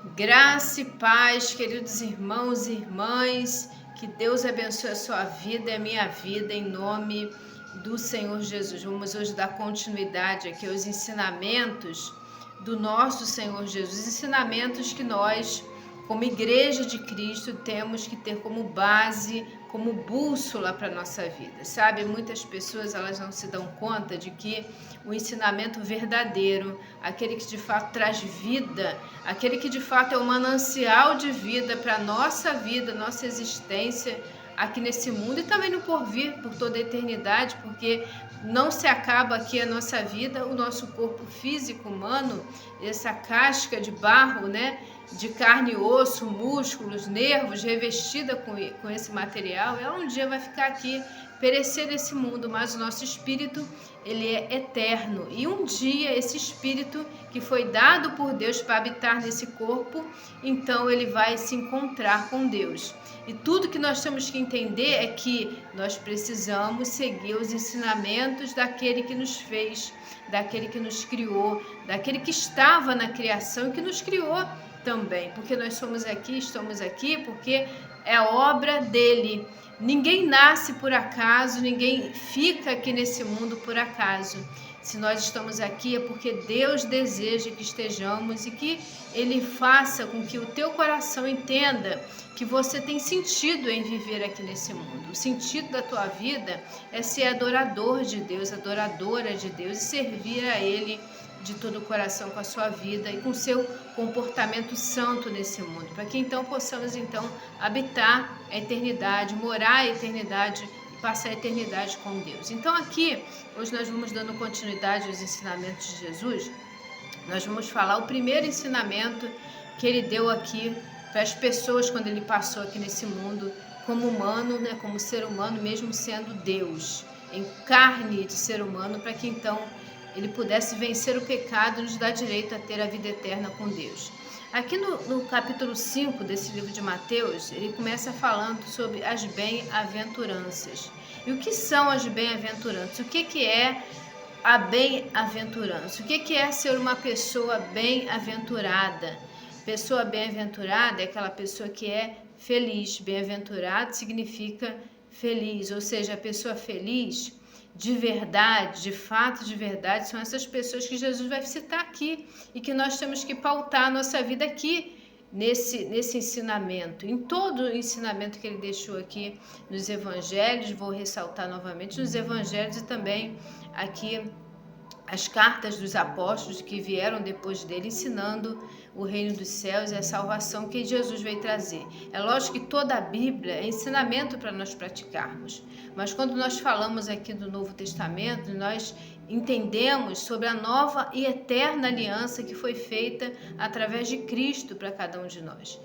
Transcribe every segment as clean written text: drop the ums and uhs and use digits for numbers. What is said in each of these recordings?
Graça e paz, queridos irmãos e irmãs, que Deus abençoe a sua vida e a minha vida, em nome do Senhor Jesus. Vamos hoje dar continuidade aqui aos ensinamentos do nosso Senhor Jesus, ensinamentos que nós, como Igreja de Cristo, temos que ter como base, como bússola para a nossa vida, sabe? Muitas pessoas, elas não se dão conta de que o ensinamento verdadeiro, aquele que de fato traz vida, aquele que de fato é o manancial de vida para a nossa vida, nossa existência aqui nesse mundo e também no porvir, por toda a eternidade, porque não se acaba aqui a nossa vida, o nosso corpo físico humano, essa casca de barro, né, de carne e osso, músculos, nervos, revestida com esse material, ela um dia vai ficar aqui, perecer nesse mundo, mas o nosso espírito, ele é eterno. E um dia esse espírito que foi dado por Deus para habitar nesse corpo, então ele vai se encontrar com Deus. E tudo que nós temos que entender é que nós precisamos seguir os ensinamentos daquele que nos fez, daquele que nos criou, daquele que estava na criação e que nos criou também, porque nós somos aqui, estamos aqui, porque é a obra dele. Ninguém nasce por acaso, ninguém fica aqui nesse mundo por acaso. Se nós estamos aqui é porque Deus deseja que estejamos e que Ele faça com que o teu coração entenda que você tem sentido em viver aqui nesse mundo. O sentido da tua vida é ser adorador de Deus, adoradora de Deus e servir a Ele de todo o coração com a sua vida e com o seu comportamento santo nesse mundo, para que então possamos habitar a eternidade, morar a eternidade e passar a eternidade com Deus. Então aqui, hoje nós vamos dando continuidade aos ensinamentos de Jesus. Nós vamos falar o primeiro ensinamento que ele deu aqui para as pessoas quando ele passou aqui nesse mundo como humano, né, como ser humano, mesmo sendo Deus, em carne de ser humano, para que então ele pudesse vencer o pecado e nos dar direito a ter a vida eterna com Deus. Aqui no capítulo 5 desse livro de Mateus, ele começa falando sobre as bem-aventuranças. E o que são as bem-aventuranças? O que é a bem-aventurança? O que é ser uma pessoa bem-aventurada? Pessoa bem-aventurada é aquela pessoa que é feliz. Bem-aventurado significa feliz, ou seja, a pessoa feliz de verdade, de fato, de verdade, são essas pessoas que Jesus vai citar aqui e que nós temos que pautar a nossa vida aqui nesse ensinamento, em todo o ensinamento que ele deixou aqui nos evangelhos. Vou ressaltar novamente nos evangelhos e também aqui as cartas dos apóstolos que vieram depois dele, ensinando o reino dos céus e a salvação que Jesus veio trazer. É lógico que toda a Bíblia é ensinamento para nós praticarmos, mas quando nós falamos aqui do Novo Testamento, nós entendemos sobre a nova e eterna aliança que foi feita através de Cristo para cada um de nós.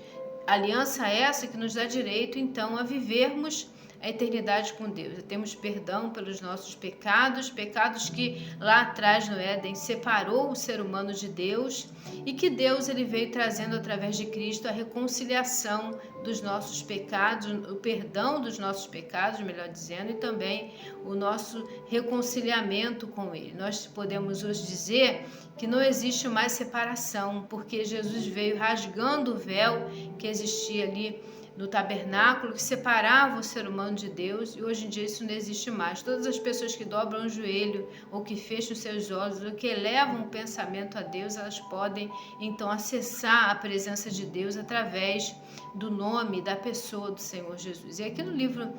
Aliança essa que nos dá direito, então, a vivermos a eternidade com Deus. Temos perdão pelos nossos pecados, pecados que lá atrás no Éden separou o ser humano de Deus e que Deus ele veio trazendo através de Cristo a reconciliação dos nossos pecados, o perdão dos nossos pecados, melhor dizendo, e também o nosso reconciliamento com Ele. Nós podemos hoje dizer que não existe mais separação, porque Jesus veio rasgando o véu que existia ali no tabernáculo, que separava o ser humano de Deus, e hoje em dia isso não existe mais. Todas as pessoas que dobram o joelho, ou que fecham os seus olhos, ou que elevam o pensamento a Deus, elas podem então acessar a presença de Deus através do nome, da pessoa do Senhor Jesus. E aqui no livro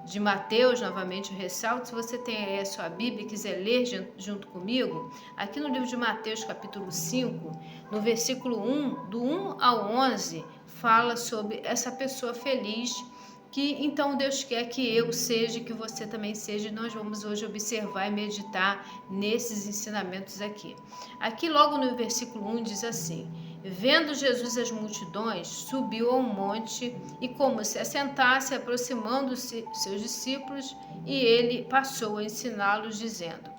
de Mateus, novamente eu ressalto, se você tem aí a sua Bíblia e quiser ler junto comigo, aqui no livro de Mateus, capítulo 5, no versículo 1, do 1 ao 11, fala sobre essa pessoa feliz que então Deus quer que eu seja, que você também seja, e nós vamos hoje observar e meditar nesses ensinamentos aqui. Aqui logo no versículo 1 diz assim: vendo Jesus as multidões, subiu ao monte e como se assentasse, aproximando-se seus discípulos, e ele passou a ensiná-los dizendo: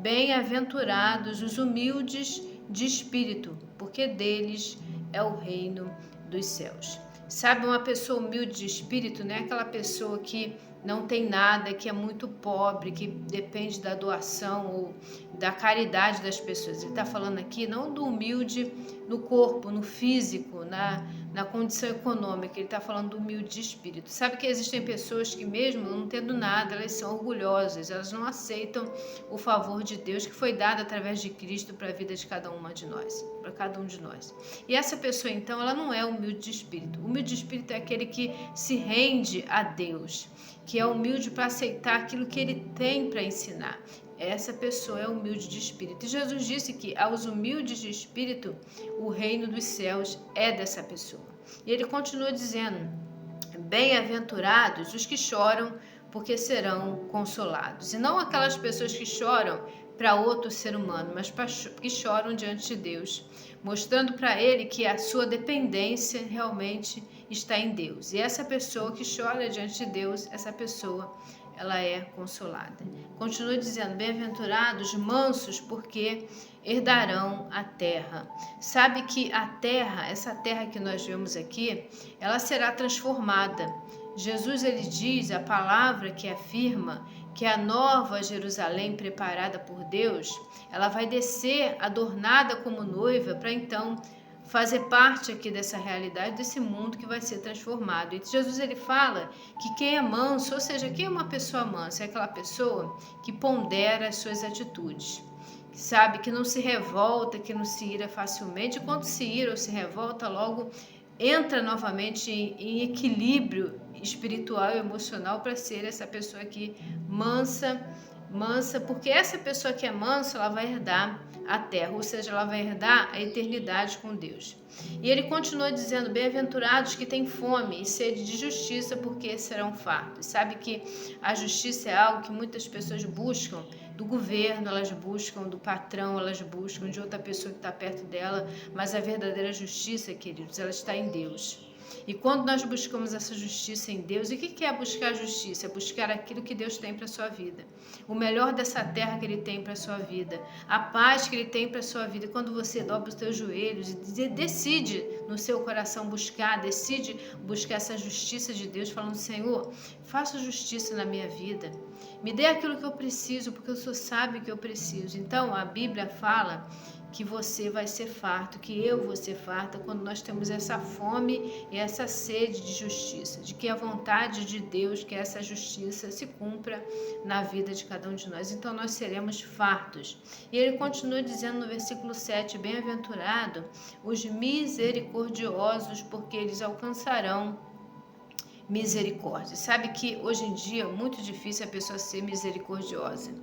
bem-aventurados os humildes de espírito, porque deles é o reino dos céus. Sabe, uma pessoa humilde de espírito, né? Aquela pessoa que não tem nada, que é muito pobre, que depende da doação ou da caridade das pessoas. Ele está falando aqui não do humilde no corpo, no físico, na condição econômica. Ele está falando do humilde de espírito. Sabe que existem pessoas que mesmo não tendo nada, elas são orgulhosas, elas não aceitam o favor de Deus que foi dado através de Cristo para a vida de cada uma de nós, para cada um de nós. E essa pessoa então, ela não é humilde de espírito. O humilde de espírito é aquele que se rende a Deus, que é humilde para aceitar aquilo que ele tem para ensinar. Essa pessoa é humilde de espírito. E Jesus disse que aos humildes de espírito, o reino dos céus é dessa pessoa. E ele continua dizendo: bem-aventurados os que choram, porque serão consolados. E não aquelas pessoas que choram para outro ser humano, mas que choram diante de Deus, mostrando para ele que a sua dependência realmente está em Deus. E essa pessoa que chora diante de Deus, essa pessoa, ela é consolada. Continua dizendo: bem-aventurados mansos, porque herdarão a terra. Sabe que a terra, essa terra que nós vemos aqui, ela será transformada. Jesus, ele diz, a palavra que afirma que a nova Jerusalém preparada por Deus, ela vai descer adornada como noiva para então fazer parte aqui dessa realidade, desse mundo que vai ser transformado. E Jesus, ele fala que quem é manso, ou seja, quem é uma pessoa mansa, é aquela pessoa que pondera as suas atitudes, sabe, que não se revolta, que não se ira facilmente, e quando se ira ou se revolta, logo entra novamente em equilíbrio espiritual e emocional para ser essa pessoa aqui mansa, porque essa pessoa que é mansa, ela vai herdar a terra, ou seja, ela vai herdar a eternidade com Deus. E ele continua dizendo: bem-aventurados que têm fome e sede de justiça, porque serão fartos. Sabe que a justiça é algo que muitas pessoas buscam, do governo elas buscam, do patrão elas buscam, de outra pessoa que está perto dela, mas a verdadeira justiça, queridos, ela está em Deus. E quando nós buscamos essa justiça em Deus, e o que é buscar justiça? É buscar aquilo que Deus tem para a sua vida, o melhor dessa terra que Ele tem para a sua vida, a paz que Ele tem para a sua vida. E quando você dobra os teus joelhos e decide no seu coração decide buscar essa justiça de Deus, falando: Senhor, faça justiça na minha vida, me dê aquilo que eu preciso, porque o Senhor sabe que eu preciso. Então a Bíblia fala que você vai ser farto, que eu vou ser farta, quando nós temos essa fome e essa sede de justiça, de que a vontade de Deus, que essa justiça se cumpra na vida de cada um de nós. Então nós seremos fartos. E ele continua dizendo no versículo 7, bem-aventurado os misericordiosos, porque eles alcançarão misericórdia. Sabe que hoje em dia é muito difícil a pessoa ser misericordiosa.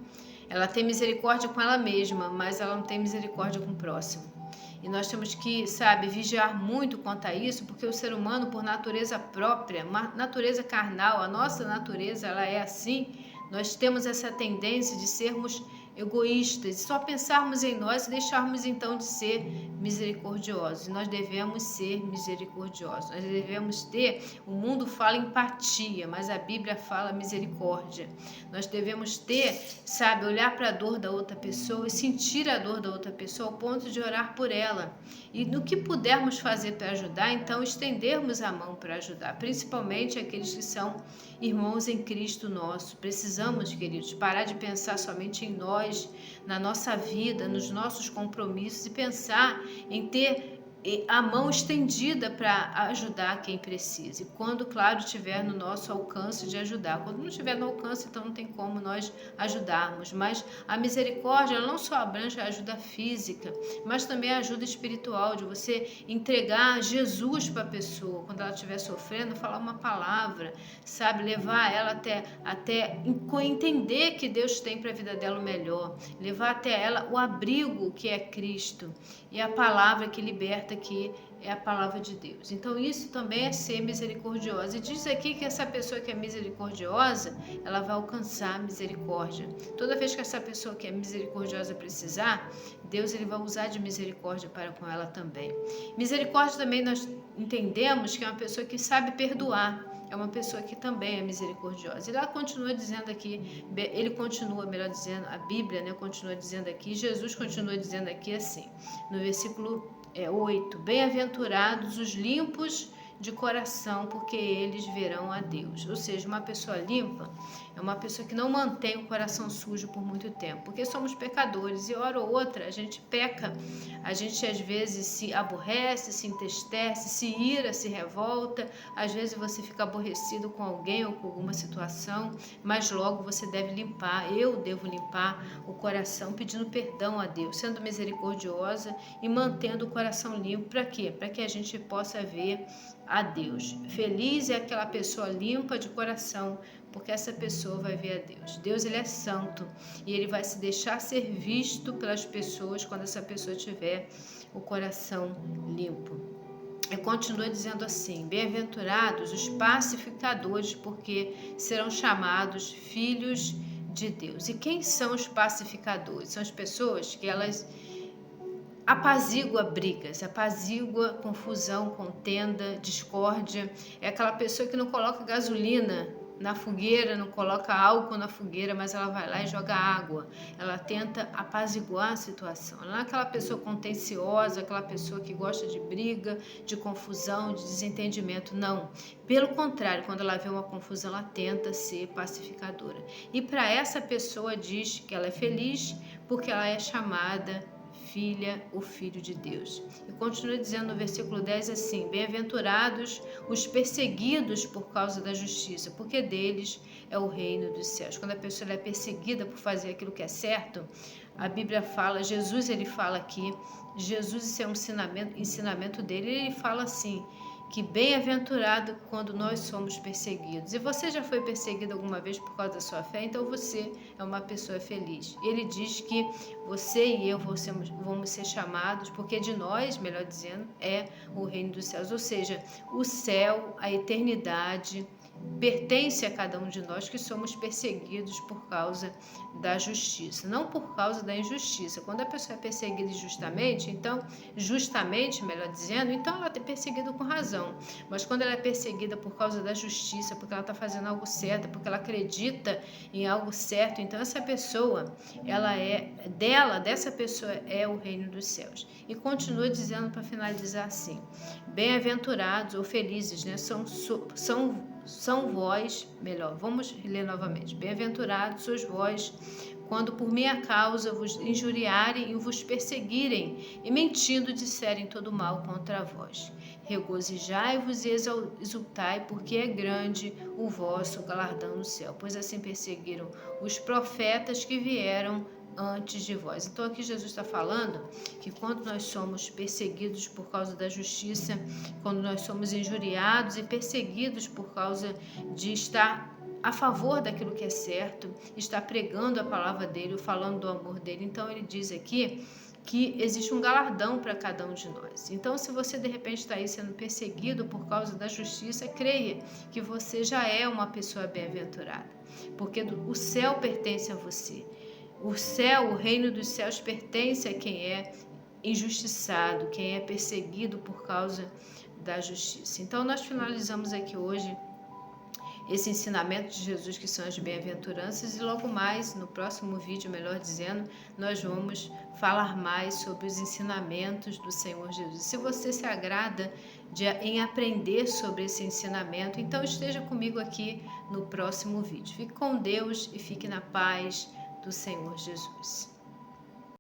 Ela tem misericórdia com ela mesma, mas ela não tem misericórdia com o próximo. E nós temos que, sabe, vigiar muito quanto a isso, porque o ser humano, por natureza própria, uma natureza carnal, a nossa natureza, ela é assim. Nós temos essa tendência de sermos egoístas, só pensarmos em nós e deixarmos então de ser misericordiosos. Nós devemos ser misericordiosos, nós devemos ter, o mundo fala empatia, mas a Bíblia fala misericórdia. Nós devemos ter, sabe, olhar para a dor da outra pessoa e sentir a dor da outra pessoa ao ponto de orar por ela. E no que pudermos fazer para ajudar, então estendermos a mão para ajudar, principalmente aqueles que são irmãos em Cristo nosso. Precisamos, queridos, parar de pensar somente em nós, na nossa vida, nos nossos compromissos, e pensar em ter a mão estendida para ajudar quem precisa. E quando, claro, estiver no nosso alcance de ajudar. Quando não estiver no alcance, então não tem como nós ajudarmos. Mas a misericórdia, ela não só abrange a ajuda física, mas também a ajuda espiritual, de você entregar Jesus para a pessoa. Quando ela estiver sofrendo, falar uma palavra, sabe? Levar ela até entender que Deus tem para a vida dela o melhor. Levar até ela o abrigo que é Cristo. E a palavra que liberta, que é a palavra de Deus. Então isso também é ser misericordiosa. E diz aqui que essa pessoa que é misericordiosa, ela vai alcançar misericórdia. Toda vez que essa pessoa que é misericordiosa precisar, Deus, ele vai usar de misericórdia para com ela também. Misericórdia também nós entendemos que é uma pessoa que sabe perdoar. É uma pessoa que também é misericordiosa. E ela continua dizendo aqui, melhor dizendo, a Bíblia, né, continua dizendo aqui, Jesus continua dizendo aqui assim, no versículo 8, bem-aventurados os limpos de coração, porque eles verão a Deus. Ou seja, uma pessoa limpa é uma pessoa que não mantém o coração sujo por muito tempo, porque somos pecadores e hora ou outra a gente peca, a gente às vezes se aborrece, se entristece, se ira, se revolta, às vezes você fica aborrecido com alguém ou com alguma situação, mas logo você deve limpar, eu devo limpar o coração pedindo perdão a Deus, sendo misericordiosa e mantendo o coração limpo. Para quê? Para que a gente possa ver a Deus. Feliz é aquela pessoa limpa de coração, porque essa pessoa vai ver a Deus. Deus, ele é santo e ele vai se deixar ser visto pelas pessoas quando essa pessoa tiver o coração limpo. E continua dizendo assim: bem-aventurados os pacificadores, porque serão chamados filhos de Deus. E quem são os pacificadores? São as pessoas que elas apazigua brigas, apazigua confusão, contenda, discórdia. É aquela pessoa que não coloca gasolina na fogueira, não coloca álcool na fogueira, mas ela vai lá e joga água. Ela tenta apaziguar a situação. Ela não é aquela pessoa contenciosa, aquela pessoa que gosta de briga, de confusão, de desentendimento. Não. Pelo contrário, quando ela vê uma confusão, ela tenta ser pacificadora. E para essa pessoa diz que ela é feliz porque ela é chamada filha ou filho de Deus. E continua dizendo no versículo 10 assim: bem-aventurados os perseguidos por causa da justiça, porque deles é o reino dos céus. Quando a pessoa é perseguida por fazer aquilo que é certo, a Bíblia fala, Jesus ele fala aqui, Jesus, isso é um ensinamento dele, ele fala assim, que bem-aventurado quando nós somos perseguidos. E você já foi perseguido alguma vez por causa da sua fé? Então você é uma pessoa feliz. Ele diz que você e eu vamos ser chamados, porque de nós, melhor dizendo, é o reino dos céus. Ou seja, o céu, a eternidade, pertence a cada um de nós que somos perseguidos por causa da justiça, não por causa da injustiça. Quando a pessoa é perseguida injustamente, então, justamente, melhor dizendo, então ela é perseguida com razão. Mas quando ela é perseguida por causa da justiça, porque ela está fazendo algo certo, porque ela acredita em algo certo, então essa pessoa, dessa pessoa é o reino dos céus. E continua dizendo para finalizar assim: bem-aventurados ou felizes, né? São vós, melhor, vamos ler novamente. Bem-aventurados sois vós, quando por minha causa vos injuriarem e vos perseguirem, e mentindo disserem todo mal contra vós. Regozijai-vos e exultai, porque é grande o vosso galardão no céu, pois assim perseguiram os profetas que vieram antes de vós. Então aqui Jesus está falando que quando nós somos perseguidos por causa da justiça, quando nós somos injuriados e perseguidos por causa de estar a favor daquilo que é certo, estar pregando a palavra dele, falando do amor dele, então ele diz aqui que existe um galardão para cada um de nós. Então, se você de repente está aí sendo perseguido por causa da justiça, creia que você já é uma pessoa bem-aventurada, porque o céu pertence a você. O céu, o reino dos céus pertence a quem é injustiçado, quem é perseguido por causa da justiça. Então, nós finalizamos aqui hoje esse ensinamento de Jesus, que são as bem-aventuranças, e logo mais, no próximo vídeo, melhor dizendo, nós vamos falar mais sobre os ensinamentos do Senhor Jesus. Se você se agrada em aprender sobre esse ensinamento, então esteja comigo aqui no próximo vídeo. Fique com Deus e fique na paz do Senhor Jesus.